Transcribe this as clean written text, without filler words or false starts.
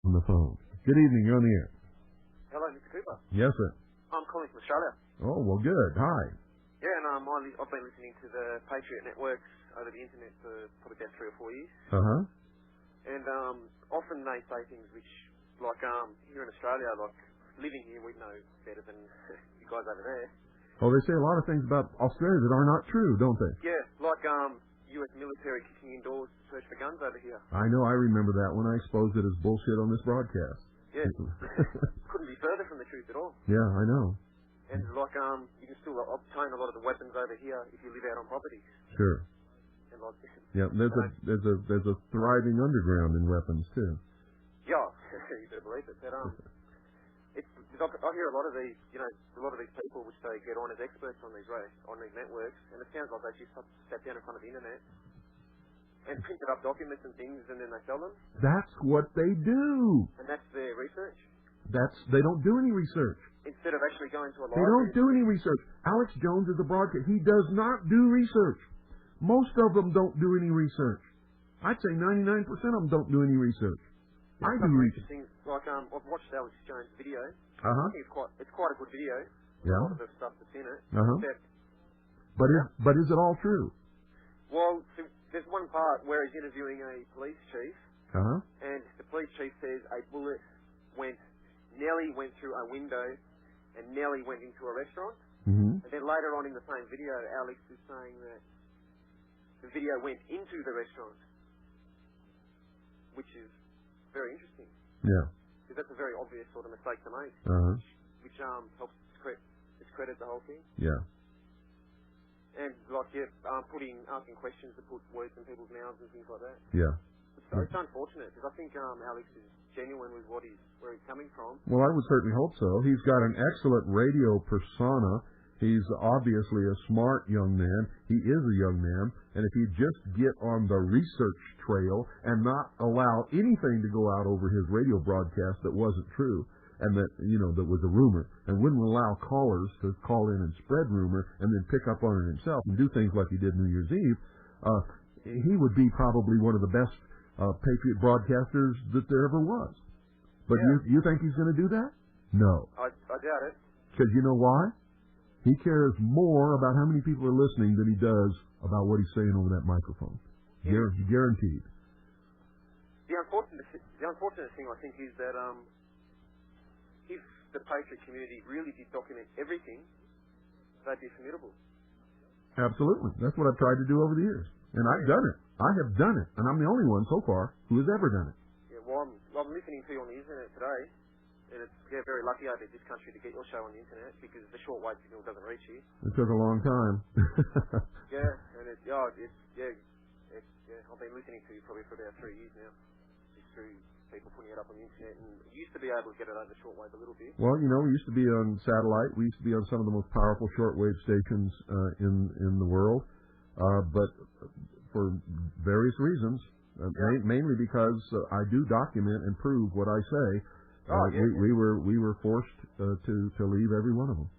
on the phone. Good evening, you're on the air. Hello, Mr. Cooper. Yes, sir. I'm calling from Australia. Oh, well, good. Hi. Yeah, and I've been listening to the Patriot Networks over the internet for probably about 3 or 4 years. Uh-huh. And often they say things which, like here in Australia, like living here, we know better than you guys over there. Oh, they say a lot of things about Australia that are not true, don't they? Yeah, like U.S. military kicking indoors to search for guns over here. I know, I remember that when I exposed it as bullshit on this broadcast. Yeah, couldn't be further from the truth at all. Yeah, I know. And like you can still obtain a lot of the weapons over here if you live out on property. Sure. And like, yeah, there's a thriving underground in weapons too. Yeah, you better believe it. But I hear a lot of these, a lot of these people which they get on as experts on these networks, and it sounds like they just step down in front of the internet and printed up documents and things, and then they sell them. That's what they do. And that's their research. They don't do any research. Instead of actually going to a library. They don't do any research. Alex Jones is a broadcaster. He does not do research. Most of them don't do any research. I'd say 99% of them don't do any research. I do research. Like I've watched Alex Jones' video. Uh-huh. I think it's quite a good video. Yeah. A lot of the stuff that's in it. Uh-huh. But is it all true? Well, there's one part where he's interviewing a police chief. Uh-huh. And the police chief says a bullet nearly went through a window and nearly went into a restaurant. Mm-hmm. And then later on in the same video, Alex is saying that the video went into the restaurant, which is very interesting. Yeah. Because that's a very obvious sort of mistake to make, uh-huh. which helps discredit the whole thing. Yeah. And like asking questions to put words in people's mouths and things like that. Yeah. So it's unfortunate because I think Alex is genuine with where he's coming from. Well, I would certainly hope so. He's got an excellent radio persona. He's obviously a smart young man. He is a young man. And if he'd just get on the research trail and not allow anything to go out over his radio broadcast that wasn't true and that, that was a rumor, and wouldn't allow callers to call in and spread rumor and then pick up on it himself and do things like he did New Year's Eve, he would be probably one of the best Patriot broadcasters that there ever was. But yeah. you think he's going to do that? No. I doubt it. Because you know why? He cares more about how many people are listening than he does about what he's saying over that microphone. Yeah. Guaranteed. The unfortunate thing, I think, is that if the Patriot community really did document everything, they'd be formidable. Absolutely. That's what I've tried to do over the years. And I've done it. I have done it. And I'm the only one so far who has ever done it. Yeah, well, I'm listening to you on the internet today, and it's very lucky over this country to get your show on the internet because the shortwave signal doesn't reach you. It took a long time. Yeah, and I've been listening to you probably for about 3 years now, just through people putting it up on the internet, and used to be able to get it over shortwave a little bit. Well, we used to be on satellite. We used to be on some of the most powerful shortwave stations in the world, but for various reasons, mainly because I do document and prove what I say. We were forced to leave every one of them.